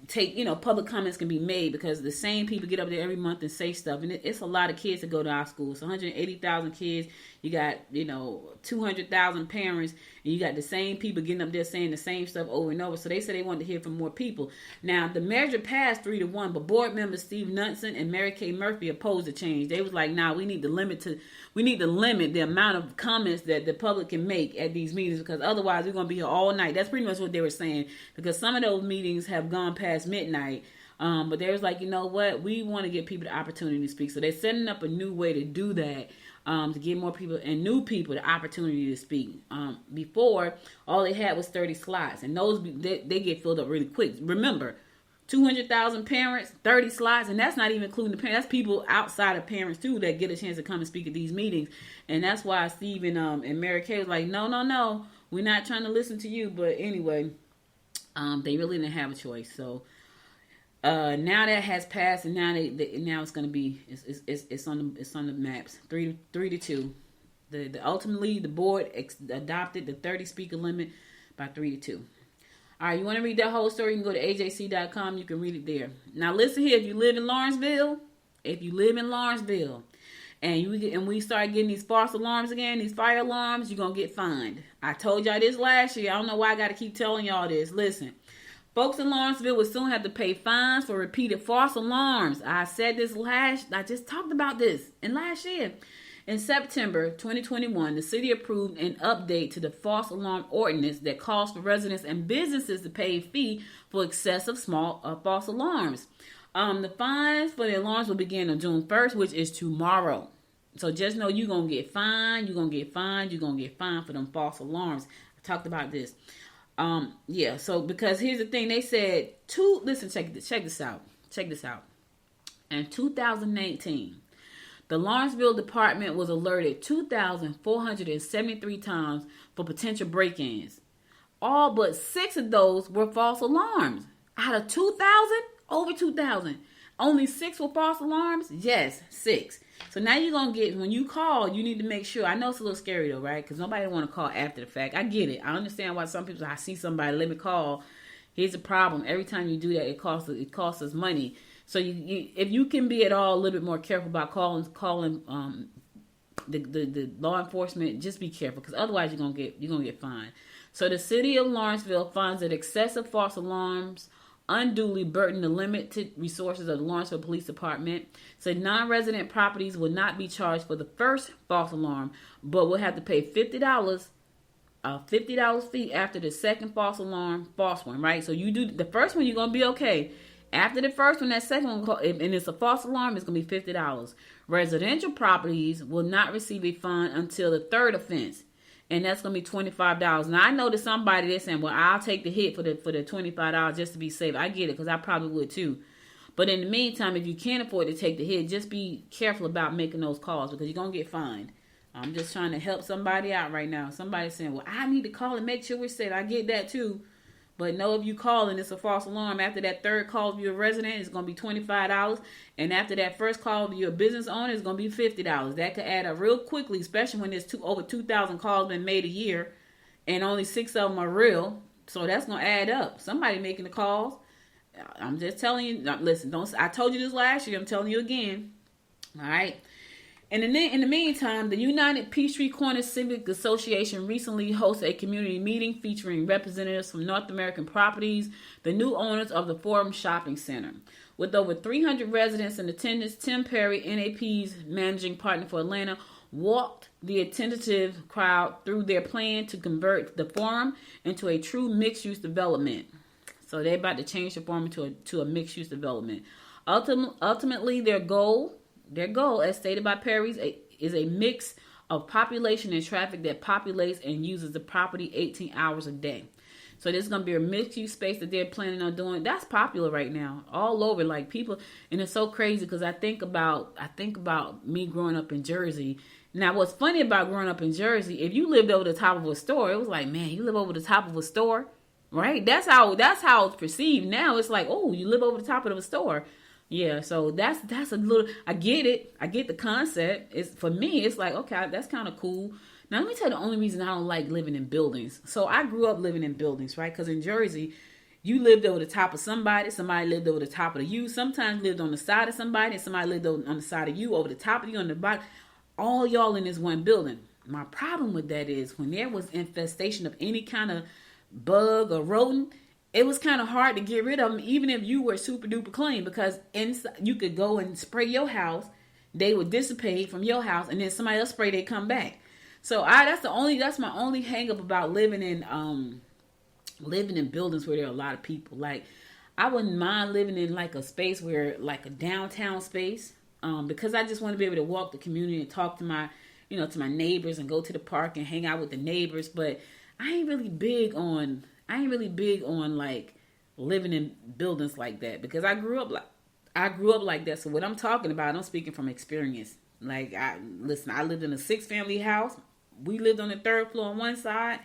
take, public comments can be made, because the same people get up there every month and say stuff, and it's a lot of kids that go to our schools. 180,000 kids. You got 200,000 parents, and you got the same people getting up there saying the same stuff over and over. So they said they wanted to hear from more people. Now the measure passed 3-1, but board members Steve Knudsen and Mary Kay Murphy opposed the change. They was like, nah, we need to limit the amount of comments that the public can make at these meetings, because otherwise we're gonna be here all night. That's pretty much what they were saying, because some of those meetings have gone past midnight. But they was like, you know what, we want to give people the opportunity to speak. So they're setting up a new way to do that, to give more people and new people the opportunity to speak. Before, all they had was 30 slots, and those they get filled up really quick. Remember, 200,000 parents, 30 slots, and that's not even including the parents. That's people outside of parents too that get a chance to come and speak at these meetings. And that's why Steve and Mary Kay was like, no, we're not trying to listen to you. But anyway, they really didn't have a choice. So now that has passed, and now it's going to be it's on the maps 3-2. Ultimately the board adopted the 30 speaker limit by 3-2. All right, you want to read that whole story? You can go to ajc.com. You can read it there. Now listen here: if you live in Lawrenceville, and we start getting these false alarms again, these fire alarms, you're gonna get fined. I told y'all this last year. I don't know why I got to keep telling y'all this. Listen. Folks in Lawrenceville will soon have to pay fines for repeated false alarms. I just talked about this last year. In September 2021, the city approved an update to the false alarm ordinance that calls for residents and businesses to pay a fee for excessive small false alarms. The fines for the alarms will begin on June 1st, which is tomorrow. So just know you're going to get fined. You're going to get fined for them false alarms. I talked about this. Yeah. So because here's the thing, they said listen, check this out. Check this out. In 2019, the Lawrenceville Department was alerted 2,473 times for potential break-ins. All but 6 of those were false alarms. Out of 2,000, over 2,000. Only 6 were false alarms? Yes, 6. So now you're going to get, when you call, you need to make sure. I know it's a little scary though, right? Because nobody want to call after the fact. I get it. I understand why some people, I see somebody, let me call. Here's the problem. Every time you do that, it costs us money. So you if you can be at all a little bit more careful about calling the law enforcement, just be careful, because otherwise you're gonna get fined. So the city of Lawrenceville finds that excessive false alarms unduly burden the limited resources of the Lawrenceville Police Department. So non-resident properties will not be charged for the first false alarm, but will have to pay $50 fee after the second false one, right? So you do the first one, you're gonna be okay. After the first one, that second one, and it's a false alarm, it's going to be $50. Residential properties will not receive a fine until the third offense, and that's going to be $25. Now, I know that somebody that's saying, well, I'll take the hit for the $25 just to be safe. I get it, because I probably would too. But in the meantime, if you can't afford to take the hit, just be careful about making those calls, because you're going to get fined. I'm just trying to help somebody out right now. Somebody's saying, well, I need to call and make sure we're safe. I get that too. But know if you call and it's a false alarm, after that third call, if you're a resident, it's going to be $25. And after that first call, if you're a business owner, it's going to be $50. That could add up real quickly, especially when there's over 2,000 calls been made a year and only 6 of them are real. So that's going to add up. Somebody making the calls. I'm just telling you. Listen, I told you this last year. I'm telling you again. All right. And in the meantime, the United Peachtree Corner Civic Association recently hosted a community meeting featuring representatives from North American Properties, the new owners of the Forum Shopping Center. With over 300 residents in attendance, Tim Perry, NAP's managing partner for Atlanta, walked the attentive crowd through their plan to convert the Forum into a true mixed-use development. So they're about to change the Forum to a mixed-use development. Ultimately, their goal, as stated by Perry's, is a mix of population and traffic that populates and uses the property 18 hours a day. So there's going to be a mixed-use space that they're planning on doing. That's popular right now, all over. Like people, and it's so crazy because I think about me growing up in Jersey. Now, what's funny about growing up in Jersey, if you lived over the top of a store, it was like, man, you live over the top of a store, right? That's how it's perceived now. It's like, oh, you live over the top of a store. Yeah, so that's a little, I get it. I get the concept. For me, it's like, okay, that's kind of cool. Now, let me tell you the only reason I don't like living in buildings. So I grew up living in buildings, right? Because in Jersey, you lived over the top of somebody lived over the top of you. Sometimes lived on the side of somebody, and somebody lived on the side of you, over the top of you, on the bottom. All y'all in this one building. My problem with that is when there was infestation of any kind of bug or rodent, it was kind of hard to get rid of them, even if you were super duper clean, because inside, you could go and spray your house, they would dissipate from your house, and then somebody else spray, they come back. So that's my only hang up about living in buildings where there are a lot of people. Like, I wouldn't mind living in like a space where, like a downtown space, because I just want to be able to walk the community and talk to my neighbors and go to the park and hang out with the neighbors. But I ain't really big on like living in buildings like that, because I grew up like that. So what I'm talking about, I'm speaking from experience. Like, I lived in a 6-family house. We lived on the 3rd floor on one side.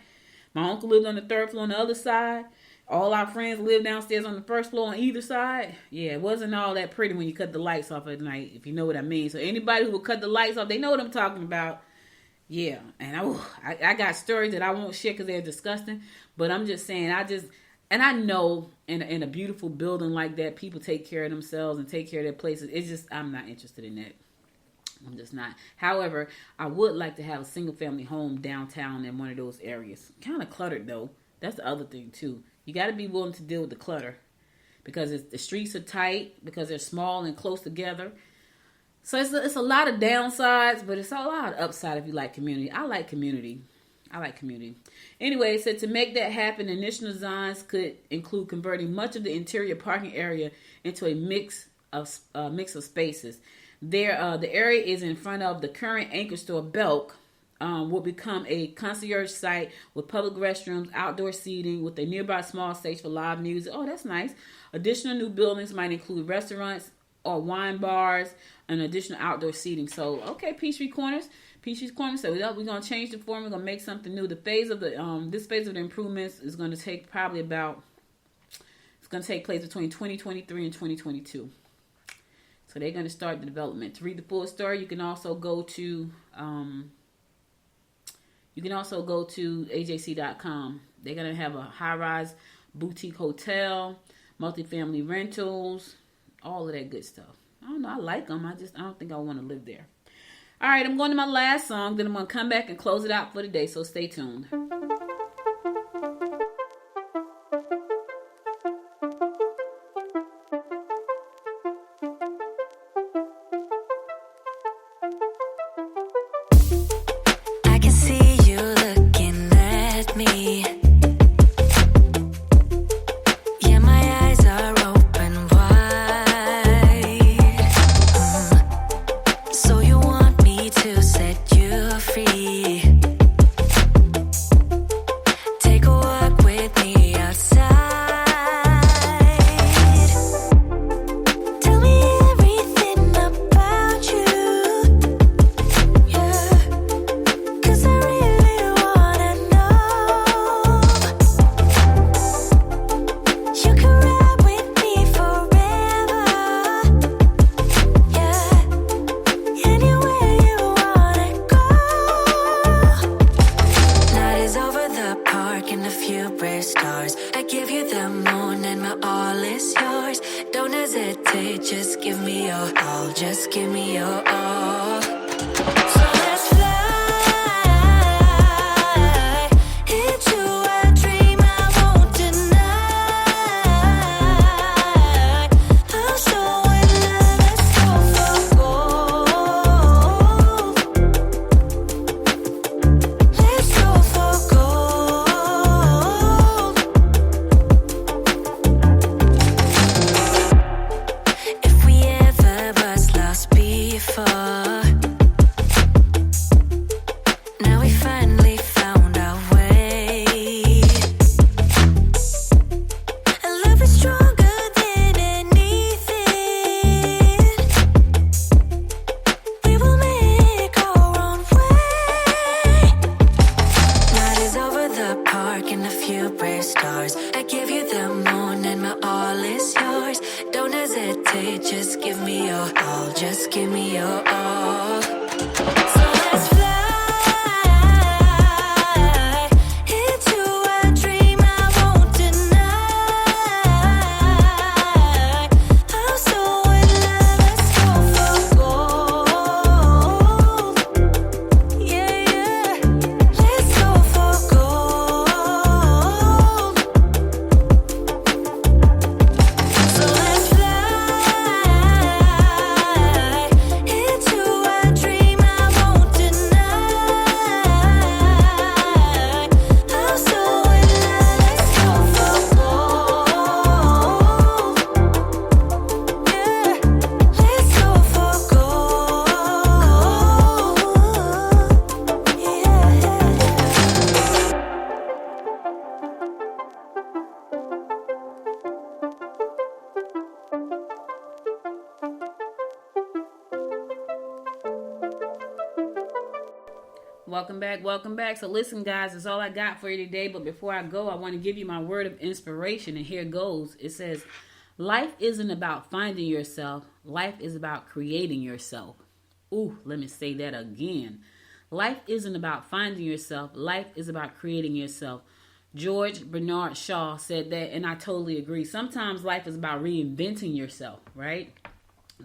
My uncle lived on the 3rd floor on the other side. All our friends lived downstairs on the 1st floor on either side. Yeah, it wasn't all that pretty when you cut the lights off at night, if you know what I mean. So anybody who will cut the lights off, they know what I'm talking about. Yeah, and I got stories that I won't share because they're disgusting. But I'm just saying, I know in a beautiful building like that, people take care of themselves and take care of their places. It's just, I'm not interested in that. I'm just not. However, I would like to have a single family home downtown in one of those areas. Kind of cluttered though. That's the other thing too. You got to be willing to deal with the clutter, because the streets are tight, because they're small and close together. So it's a lot of downsides, but it's a lot of upside if you like community. I like community. Anyway, it said to make that happen, initial designs could include converting much of the interior parking area into a mix of spaces. The area is in front of the current anchor store Belk, will become a concierge site with public restrooms, outdoor seating, with a nearby small stage for live music. Oh, that's nice. Additional new buildings might include restaurants or wine bars and additional outdoor seating. So, okay, Peachtree Corners. So we're going to change the form. We're going to make something new. The phase of the this phase of the improvements is going to take probably about. It's going to take place between 2023 and 2022. So they're going to start the development. To read the full story, you can also go to AJC.com. They're going to have a high-rise boutique hotel, multifamily rentals, all of that good stuff. I don't know. I like them. I don't think I want to live there. All right, I'm going to my last song. Then I'm going to come back and close it out for the day. So stay tuned. I can see you looking at me. Yeah, my eyes are open wide. So you want me to set you free? Take a walk with me outside. Tell me everything about you. Yeah, 'cause I really wanna know. You can ride with me forever. Yeah, anywhere you wanna go. Night is over the park and a few bright stars. I give you the moon and my all is yours. Don't hesitate, just give me your all. Just give me your all. So let's fly into a dream I won't deny. I'm so in love, let's go for gold. Let's go for gold. If we ever was lost before, now we finally found our way. And love is stronger than anything. We will make our own way. Night is over the park and a few brave stars. I give you the moon and my all is yours. Don't hesitate, just give me your all. Just give me your all. So let's fly into a dream I won't deny. I'm so in love, let's go for gold. Yeah, let's go for gold. So let's fly into a dream I won't deny. I'm so in love, let's go for gold. Yeah, let's go for gold. Welcome back. So listen, guys, that's all I got for you today. But before I go, I want to give you my word of inspiration. And here goes. It says, life isn't about finding yourself. Life is about creating yourself. Ooh, let me say that again. Life isn't about finding yourself. Life is about creating yourself. George Bernard Shaw said that, and I totally agree. Sometimes life is about reinventing yourself, right?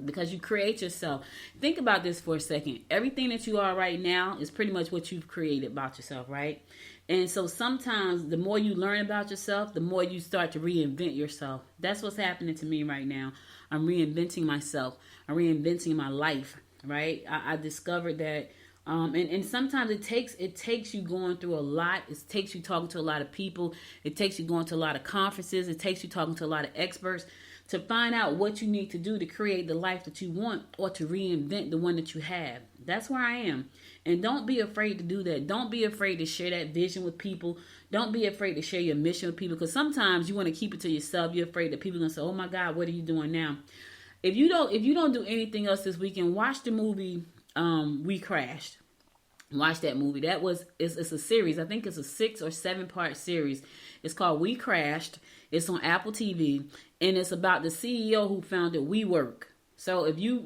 Because you create yourself. Think about this for a second. Everything that you are right now is pretty much what you've created about yourself, right? And so sometimes the more you learn about yourself, the more you start to reinvent yourself. That's what's happening to me right now. I'm reinventing myself. I'm reinventing my life, right? I discovered that and sometimes it takes you going through a lot. It takes you talking to a lot of people. It takes you going to a lot of conferences. It takes you talking to a lot of experts to find out what you need to do to create the life that you want or to reinvent the one that you have. That's where I am. And don't be afraid to do that. Don't be afraid to share that vision with people. Don't be afraid to share your mission with people, because sometimes you want to keep it to yourself. You're afraid that people are going to say, oh my God, what are you doing now? If you don't do anything else this weekend, watch the movie We Crashed. Watch that movie. It's a series. I think it's a 6 or 7 part series. It's called We Crashed. It's on Apple TV, and it's about the CEO who founded WeWork. So if you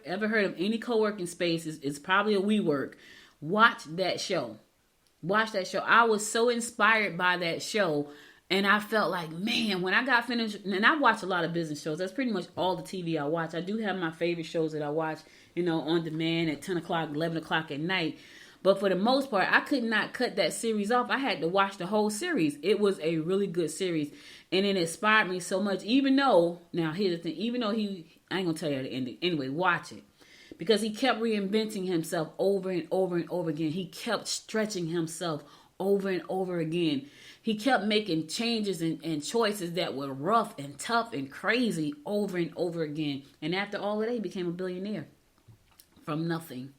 ever heard of any co-working spaces, it's probably a WeWork. Watch that show. Watch that show. I was so inspired by that show, and I felt like, man, when I got finished, and I watch a lot of business shows. That's pretty much all the TV I watch. I do have my favorite shows that I watch, on demand at 10 o'clock, 11 o'clock at night. But for the most part, I could not cut that series off. I had to watch the whole series. It was a really good series, and it inspired me so much. Even though, now here's the thing, even though I ain't going to tell you the ending. Anyway, watch it. Because he kept reinventing himself over and over and over again. He kept stretching himself over and over again. He kept making changes and choices that were rough and tough and crazy over and over again. And after all of that, he became a billionaire. From nothing.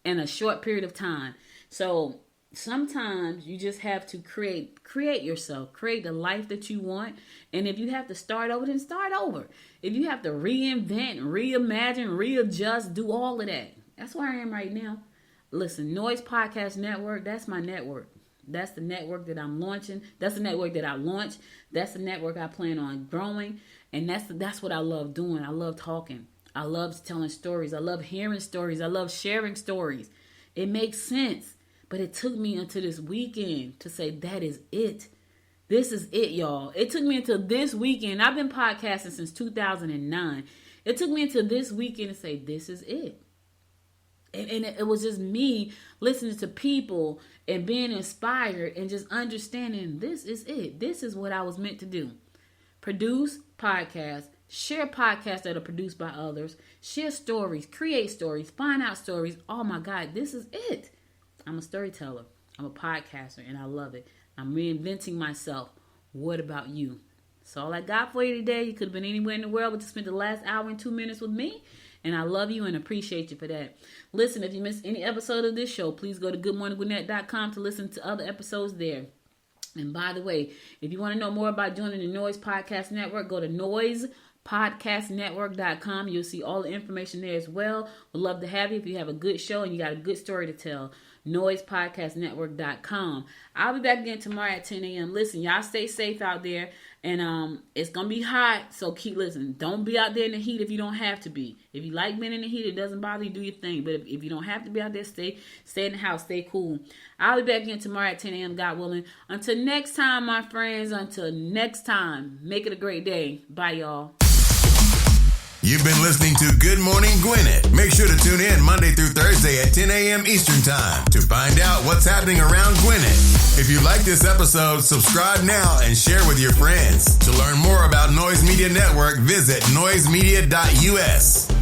In a short period of time. So sometimes you just have to create yourself, create the life that you want. And if you have to start over, then start over. If you have to reinvent, reimagine, readjust, do all of that. That's where I am right now. Listen, Noise Podcast Network, that's my network. That's the network that I'm launching. That's the network that I launched. That's the network I plan on growing. And that's what I love doing. I love talking. I love telling stories. I love hearing stories. I love sharing stories. It makes sense. But it took me until this weekend to say, that is it. This is it, y'all. It took me until this weekend. I've been podcasting since 2009. It took me until this weekend to say, this is it. And it was just me listening to people and being inspired and just understanding this is it. This is what I was meant to do. Produce podcasts. Share podcasts that are produced by others. Share stories. Create stories. Find out stories. Oh my God, this is it. I'm a storyteller. I'm a podcaster, and I love it. I'm reinventing myself. What about you? So all I got for you today. You could have been anywhere in the world, but you spent the last hour and 2 minutes with me. And I love you and appreciate you for that. Listen, if you missed any episode of this show, please go to goodmorninggwinnett.com to listen to other episodes there. And by the way, if you want to know more about joining the Noise Podcast Network, go to noisepodcastnetwork.com. You'll see all the information there as well. We'd love to have you if you have a good show and you got a good story to tell. noisepodcastnetwork.com. I'll be back again tomorrow at 10 a.m. Listen, y'all stay safe out there. And it's going to be hot, so keep listening. Don't be out there in the heat if you don't have to be. If you like being in the heat, it doesn't bother you, do your thing. But if you don't have to be out there, stay in the house, stay cool. I'll be back again tomorrow at 10 a.m., God willing. Until next time, my friends, until next time, make it a great day. Bye, y'all. You've been listening to Good Morning Gwinnett. Make sure to tune in Monday through Thursday at 10 a.m. Eastern Time to find out what's happening around Gwinnett. If you like this episode, subscribe now and share with your friends. To learn more about Noise Media Network, visit noisemedia.us.